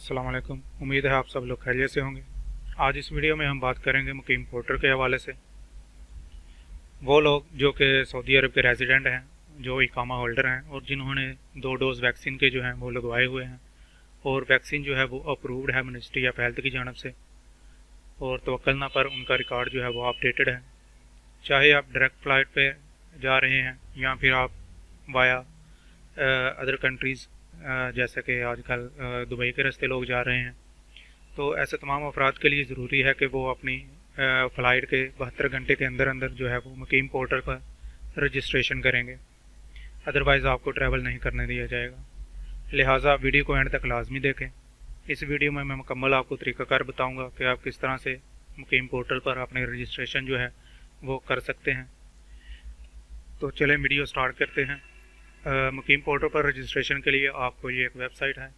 अस्सलाम वालेकुम। उम्मीद है आप सब लोग खैरियत से होंगे। आज इस वीडियो में हम बात करेंगे मुकीम पोर्टर के हवाले से। वो लोग जो कि सऊदी अरब के रेजिडेंट हैं, जो इकामा होल्डर हैं और जिन्होंने 2 डोज वैक्सीन के जो हैं वो लगवाए हुए हैं और वैक्सीन जो है वो अप्रूव्ड है मिनिस्ट्री ऑफ हेल्थ की जानब से, और तवक्कलना पर उनका रिकॉर्ड जो है वो अपडेटेड है। चाहे आप डायरेक्ट फ़्लाइट पे जा रहे हैं या फिर आप वाया अदर कंट्रीज़ जैसे कि आजकल दुबई के रास्ते लोग जा रहे हैं, तो ऐसे तमाम अफराद के लिए ज़रूरी है कि वो अपनी फ़्लाइट के 72 घंटे के अंदर अंदर जो है वो मुकीम पोर्टल पर रजिस्ट्रेशन करेंगे, अदरवाइज़ आपको ट्रैवल नहीं करने दिया जाएगा। लिहाजा वीडियो को एंड तक लाजमी देखें। इस वीडियो में मैं मुकम्मल आपको तरीक़ाकार बताऊँगा कि आप किस तरह से मुकीम पोर्टल पर अपने रजिस्ट्रेशन जो है वो कर सकते हैं। तो चलें वीडियो स्टार्ट करते हैं। मुकीम पोर्टल पर रजिस्ट्रेशन के लिए आपको ये एक वेबसाइट है,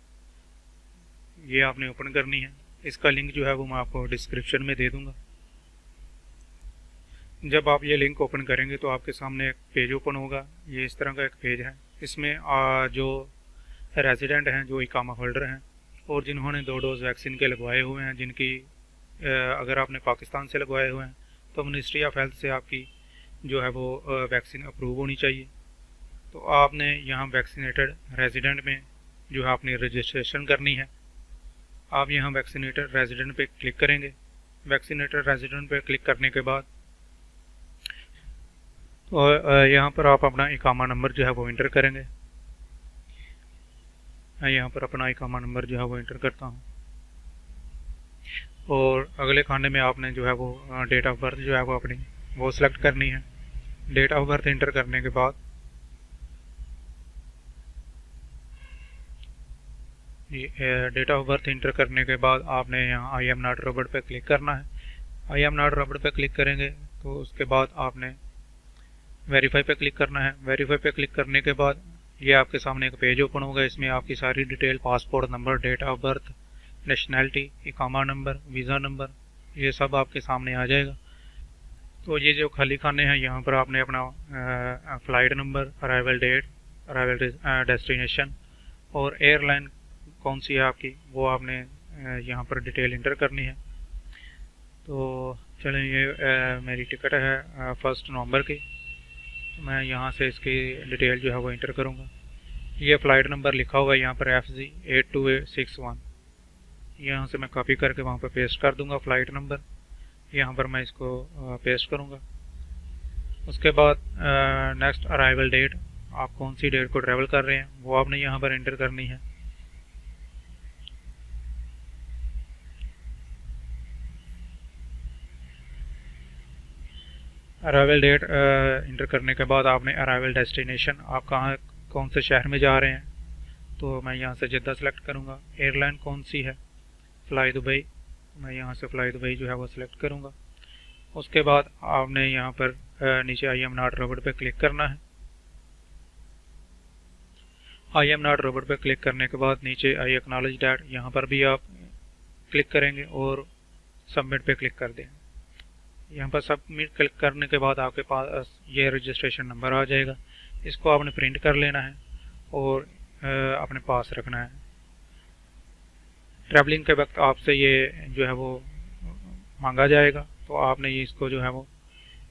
ये आपने ओपन करनी है। इसका लिंक जो है वो मैं आपको डिस्क्रिप्शन में दे दूंगा। जब आप ये लिंक ओपन करेंगे तो आपके सामने एक पेज ओपन होगा। ये इस तरह का एक पेज है। इसमें जो रेजिडेंट हैं, जो इकामा होल्डर हैं और जिन्होंने 2 डोज वैक्सीन के लगवाए हुए हैं, जिनकी अगर आपने पाकिस्तान से लगवाए हुए हैं तो मिनिस्ट्री ऑफ हेल्थ से आपकी जो है वो वैक्सीन अप्रूव होनी चाहिए। तो आपने यहाँ वैक्सीनेटेड रेजिडेंट में जो है अपनी रजिस्ट्रेशन करनी है। आप यहाँ वैक्सीनेटेड रेजिडेंट पे क्लिक करेंगे। वैक्सीनेटेड रेजिडेंट पे क्लिक करने के बाद तो यहाँ पर आप अपना इकामा नंबर जो है वो इंटर करेंगे। मैं यहाँ पर अपना इकामा नंबर जो है वो इंटर करता हूँ और अगले खाने में आपने जो है वो डेट ऑफ बर्थ जो है वो अपनी वो सिलेक्ट करनी है। डेट ऑफ बर्थ इंटर करने के बाद डेट ऑफ बर्थ इंटर करने के बाद आपने यहाँ आई एम नॉट रोबोट पे क्लिक करना है। आई एम नॉट रोबोट पे क्लिक करेंगे तो उसके बाद आपने वेरीफाई पे क्लिक करना है। वेरीफाई पे क्लिक करने के बाद ये आपके सामने एक पेज ओपन होगा। इसमें आपकी सारी detail, passport number, date of birth, nationality, इकामा नंबर, वीज़ा नंबर, ये सब आपके सामने आ जाएगा। तो ये जो खाली खाने हैं यहाँ पर आपने अपना flight number, arrival date, arrival destination और एयरलाइन कौन सी है आपकी, वो आपने यहाँ पर डिटेल इंटर करनी है। तो चलें, ये मेरी टिकट है 1 नवंबर की, तो मैं यहाँ से इसकी डिटेल जो है वो इंटर करूँगा। ये फ़्लाइट नंबर लिखा हुआ है यहाँ पर FG82861, यहाँ से मैं कॉपी करके वहाँ पर पेस्ट कर दूँगा फ़्लाइट नंबर। यहाँ पर मैं इसको पेस्ट करूँगा। उसके बाद नेक्स्ट अराइवल डेट, आप कौन सी डेट को ट्रैवल कर रहे हैं वो आपने यहाँ पर इंटर करनी है। अराइवल डेट इंटर करने के बाद आपने अराइवल डेस्टिनेशन, आप कहाँ कौन से शहर में जा रहे हैं, तो मैं यहाँ से जद्दा सेलेक्ट करूँगा। एयरलाइन कौन सी है, फ़्लाई दुबई, मैं यहाँ से फ़्लाई दुबई जो है वो सिलेक्ट करूँगा। उसके बाद आपने यहाँ पर नीचे आई एम नॉट रोबोट पे क्लिक करना है। आई एम नॉट रोबोट पे क्लिक करने के बाद नीचे आई एक्नॉलेज डैट, यहाँ पर भी आप क्लिक करेंगे और सबमिट पे क्लिक कर दें। यहाँ पर सबमिट क्लिक करने के बाद आपके पास ये रजिस्ट्रेशन नंबर आ जाएगा। इसको आपने प्रिंट कर लेना है और अपने पास रखना है। ट्रैवलिंग के वक्त आपसे ये जो है वो मांगा जाएगा, तो आपने ये इसको जो है वो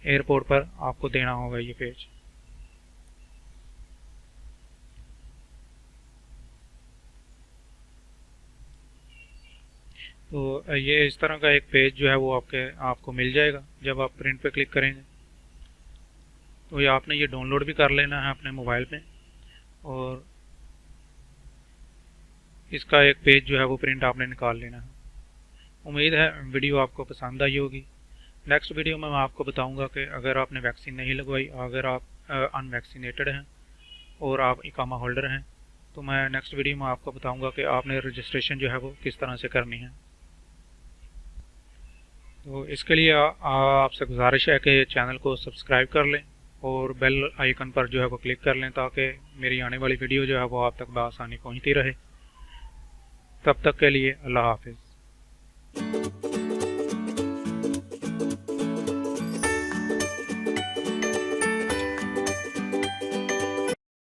एयरपोर्ट पर आपको देना होगा ये पेज। तो ये इस तरह का एक पेज जो है वो आपको मिल जाएगा जब आप प्रिंट पे क्लिक करेंगे। तो ये आपने ये डाउनलोड भी कर लेना है अपने मोबाइल पे और इसका एक पेज जो है वो प्रिंट आपने निकाल लेना है। उम्मीद है वीडियो आपको पसंद आई होगी। नेक्स्ट वीडियो में मैं आपको बताऊंगा कि अगर आपने वैक्सीन नहीं लगवाई, अगर आप अनवैक्सीनेटेड हैं और आप इकामा होल्डर हैं, तो मैं नेक्स्ट वीडियो में आपको बताऊंगा कि आपने रजिस्ट्रेशन जो है वो किस तरह से करनी है। तो इसके लिए आपसे गुजारिश है कि चैनल को सब्सक्राइब कर लें और बेल आइकन पर जो है वो क्लिक कर लें, ताकि मेरी आने वाली वीडियो जो है वो आप तक बआसानी पहुंचती रहे। तब तक के लिए अल्लाह हाफिज़।